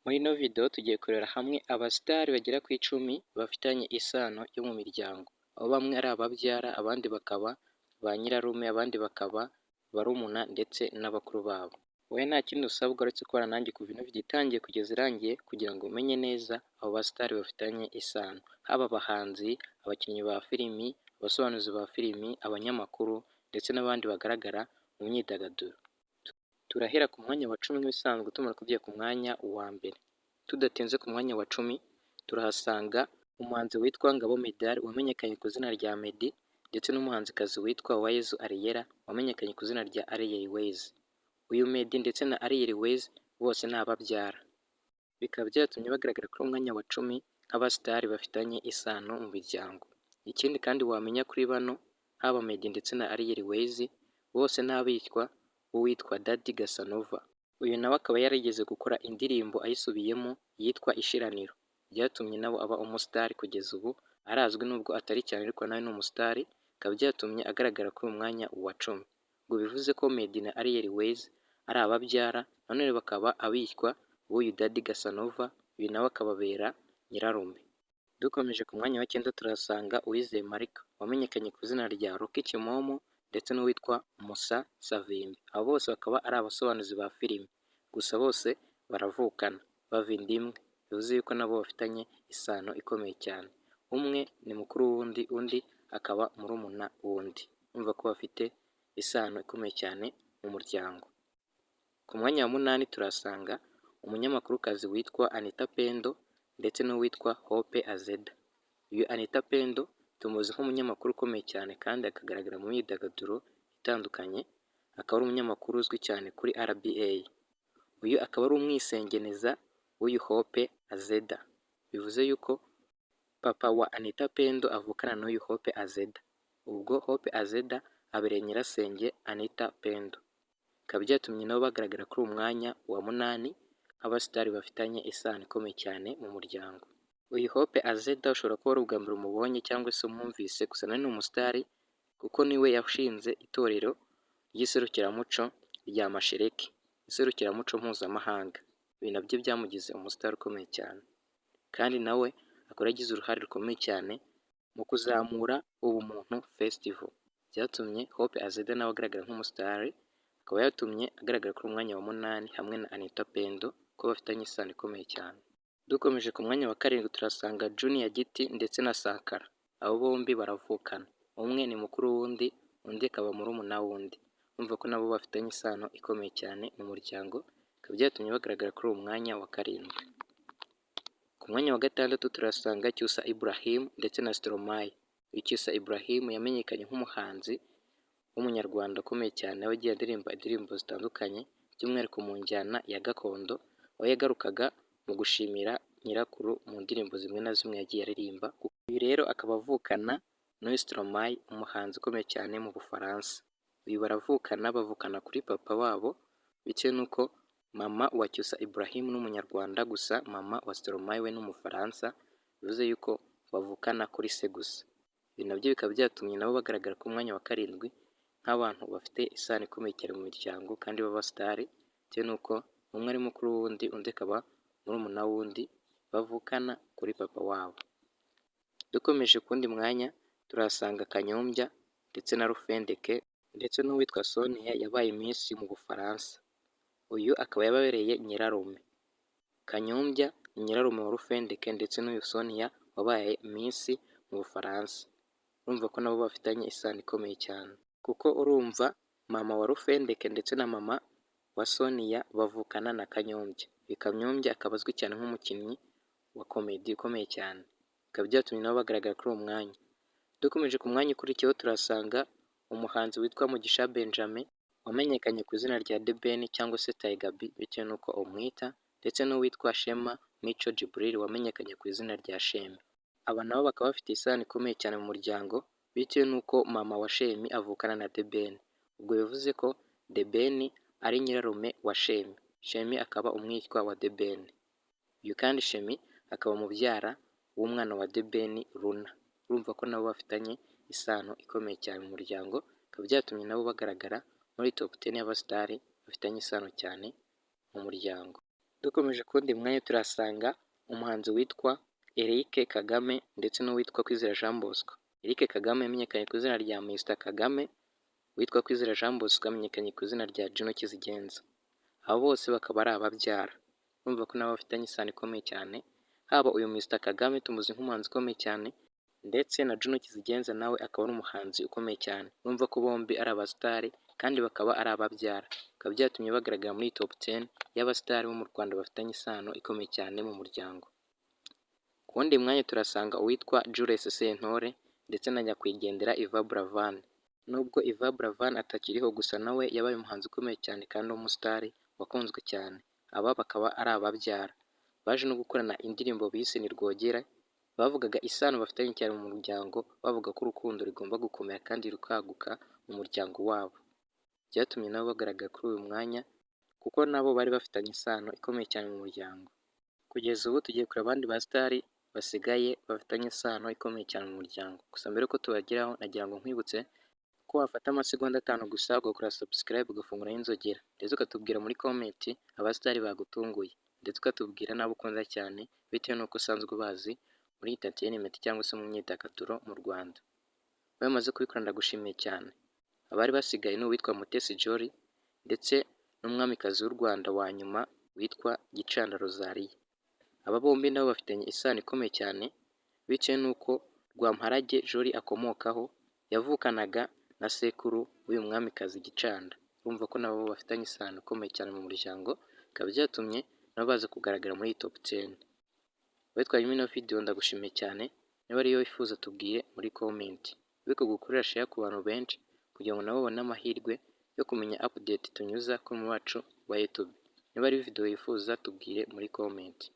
Muri ino video tugiye kurebera hamwe abasitari bagera ku icumi bafitanye isano yo mu miryango, aho bamwe ari ababyara, abandi bakaba ba nyirarume, abandi bakaba barumuna ndetse n'abakuru babo. Wowe nta kindi usabwa uretse kubana nanjye kuva ino video itangiye kugeza irangiye kugira ngo umenye neza abo basitari bafitanye isano, haba abahanzi, abakinnyi ba filimi, abasobanuzi ba filimi, abanyamakuru ndetse n'abandi bagaragara mu myidagaduro. Turahera ku mwanya wa 10 nk'ibisanzwe tumara kugiye ku mwanya wa mbere. Tudatinze ku mwanya wa 10 turahasanga umuhanzi witwa Ngabo Medard wamenyekanye ku izina rya Meddy ndetse n'umuhanzikazi witwa Uwayezu Ariella wamenyekanye ku izina rya Ariel Ways. Uyu Meddy ndetse na Ariel Ways bose ni ababyara. Bikaba byatumye bagaragara kuri umwanya wa 10 nk'abasitari bafitanye isano mu miryango. Ikindi kandi wamenya kuri bano haba Meddy ndetse na Ariel Ways bose n'abitwa uwitwa Daddy Gasanova. Uyu nawe akaba yarigeze gukora indirimbo ayisubiyemo yitwa Ishiraniro, byatumye nawe aba umusitari kugeza ubu arazwi nubwo atari cyane ariko nawe ni umusitari, bikaba byatumye agaragara kuri uyu mwanya wa 10. Ngo bivuze ko Meddy na Ariel Ways ari ababyara, none bakaba abitwa uyu Daddy Gasanova, uyu nawe akababera nyirarume. Dukomeje ku mwanya wa 9 turasanga Uwizeye Marika wamenyekanye ku izina rya Rocky Kimomo ndetse n'uwitwa Musa Savimbi. Abo bose bakaba ari abasobanuzi ba filimi, gusa bose baravukana bava inda imwe, bivuze yuko nabo bafitanye isano ikomeye cyane. Umwe ni mukuru w'undi, undi akaba murumuna w'undi, urumva ko bafite isano ikomeye cyane mu muryango. Ku mwanya wa 8 turasanga umunyamakurukazi witwa Anita Pendo ndetse n'uwitwa Hope Azeda. Uyu Anita Pendo tumuzi nk'umunyamakuru ukomeye cyane kandi akagaragara mu myidagaduro itandukanye, akaba ari umunyamakuru uzwi cyane kuri RBA. Uyu akaba ari umwisengeneza w'uyu Hope Azeda, bivuze yuko papa wa Anita Pendo avukana n'uyu Hope Azeda, ubwo Hope Azeda abereye nyirasenge Anita Pendo. Bikaba byatumye nabo bagaragara kuri uyu mwanya wa 8 nk'abasitari bafitanye isano ikomeye cyane mu muryango. Uyu Hope Azeda ushobora kuba ari ubwa mbere umubonye cyangwa se umwumvise, gusa nawe ni umusitari kuko niwe yashinze itorero ry'iserukiramuco rya Mashereki, iserukiramuco mpuzamahanga. Ibi nabyo byamugize umusitari ukomeye cyane, kandi nawe akaba yagize uruhare rukomeye cyane mu kuzamura ubumuntu festival, byatumye Hope Azeda nawe agaragara nk'umusitari, akaba yatumye agaragara kuri umwanya wa 8 hamwe na Anita Pendo ko bafitanye isano ikomeye cyane. Dukomeje ku mwanya wa 7 turasanga Junior Giti ndetse na Sankara. Abo bombi baravukana, umwe ni mukuru w'undi, undi akaba murumuna w'undi, urumva ko nabo bafitanye isano ikomeye cyane mu muryango, bikaba byatumye bagaragara kuri uwo mwanya wa 7. Ku mwanya wa 6 turasanga Cyusa Ibrahim ndetse na Stromae. Uyu Cyusa Ibrahim yamenyekanye nk'umuhanzi w'umunyarwanda ukomeye cyane, aho yagiye aririmba indirimbo zitandukanye by'umwihariko mu njyana ya gakondo, aho yagarukaga mu gushimira nyirakuru mu ndirimbo zimwe na zimwe yagiye aririmba. Uyu rero akaba avukana n'uyu Stromae, umuhanzi ukomeye cyane mu Bufaransa. Uyu baravukana, bavukana kuri papa wabo, bitewe n'uko mama wa Cyusa Ibrahim ni umunyarwanda, gusa mama wa Stromae we ni umufaransa, bivuze yuko bavukana kuri se gusa. Ibi nabyo bikaba byatumye nabo bagaragara ku mwanya wa 7 nk'abantu bafite isano ikomeye cyane mu miryango kandi b'abasitari, bitewe n'uko umwe ari mukuru w'undi, undi akaba murumuna w'undi, bavukana kuri papa wabo. Dukomeje ku wundi mwanya turahasanga Kanyombya ndetse na Rufendeke ndetse n'uwitwa Sonia yabaye Miss mu Bufaransa. Uyu akaba yababereye nyirarume. Kanyombya ni nyirarume wa Rufendeke ndetse n'uyu Sonia wabaye Miss mu Bufaransa. Urumva ko nabo bafitanye isano ikomeye cyane, kuko urumva mama wa Rufendeke ndetse na mama wa Sonia bavukana na Kanyombya. Uyu Kanyombya akaba azwi cyane nk'umukinnyi wa komedi ukomeye cyane, bikaba byatumye nabo bagaragara kuri uwo mwanya. Dukomeje ku mwanya ukurikiyeho turasanga umuhanzi witwa Mugisha Benjamin wamenyekanye ku izina rya The Ben cyangwa se Tiger B bitewe n'uko umwita, ndetse n'uwitwa Shema Mico Jibril wamenyekanye ku izina rya Shemi. Aba nabo bakaba bafite isano ikomeye cyane mu muryango, bitewe n'uko mama wa Shemi avukana na The Ben. Ubwo bivuze ko The Ben ari nyirarume wa Shemi, Shemi akaba umwishywa wa The Ben. Uyu kandi Shemi akaba mubyara w'umwana wa The Ben Luna. Urumva ko nabo bafitanye isano ikomeye cyane mu muryango, bikaba byatumye nabo bagaragara muri top 10 y'abasitari bafitanye isano cyane mu muryango. Dukomeje ku wundi mwanya turahasanga umuhanzi witwa Eric Kagame ndetse n'uwitwa Kwizera Jean Bosco. Eric Kagame yamenyekanye ku izina rya Mr Kagame, uwitwa Kwizera Jean Bosco amenyekanye ku izina rya Juno Kizigenza. Abo bose bakaba ari ababyara. Urumva ko nabo bafitanye isano ikomeye cyane, haba uyu Mr Kagame tumuzi nk'umuhanzi ukomeye cyane ndetse na Juno Kizigenza nawe akaba ari umuhanzi ukomeye cyane. Urumva ko bombi ari abasitari kandi bakaba ari ababyara. Bikaba byatumye bagaragara muri top 10 y'abasitari bo mu Rwanda bafitanye isano ikomeye cyane mu muryango. Ku wundi mwanya turasanga uwitwa Jules Sentore ndetse na nyakwigendera Yvan Buravan. Nubwo Yvan Buravan atakiriho gusa nawe yabaye umuhanzi ukomeye cyane kandi w'umusitari wakunzwe cyane. Aba bakaba ari ababyara. Baje no gukorana indirimbo bise Ni Rwogera, bavugaga isano bafitanye cyane mu muryango, bavuga ko urukundo rugomba gukomera kandi rukaguka mu muryango wabo. Byatumye nabo bagaragara kuri uyu mwanya kuko nabo bari bafitanye isano ikomeye cyane mu muryango. Kugeza ubu tugiye kureba abandi basitari basigaye bafitanye isano ikomeye cyane mu muryango. Gusa mbere yuko tubageraho nagira ngo nkwibutse ko wafata amasegonda 5 gusa ugakora subscribe ugafunguraho inzogera ndetse ukatubwira muri comment abasitari bagutunguye ndetse ukatubwira n'abo ukunda cyane bitewe n'uko usanzwe ubazi muri entertainment cyangwa se mu myidagaduro mu Rwanda. Bamaze kubikora ndagushimiye cyane. Abari basigaye ni uwitwa Mutesi Jolly ndetse n'umwamikazi w'u Rwanda wa nyuma witwa Gicanda Rosalie. Aba bombi nabo bafitanye isano ikomeye cyane bitewe n'uko Rwamparage Jolly akomokaho yavukanaga na sekuru w'uyu mwamikazi Gicanda. Urumva ko nabo bafitanye isano ikomeye cyane mu muryango, bikaba byatumye nabo baza kugaragara muri top 10. Witwaye ino video ndagushimiye cyane, niba ariyo wifuza tubwire muri comment. Biko gukorera share ku bantu benshi kugira ngo nabo babone amahirwe yo kumenya update tunyuza ku mu wacu wa YouTube. Niba ari video wifuza tubwire muri comment.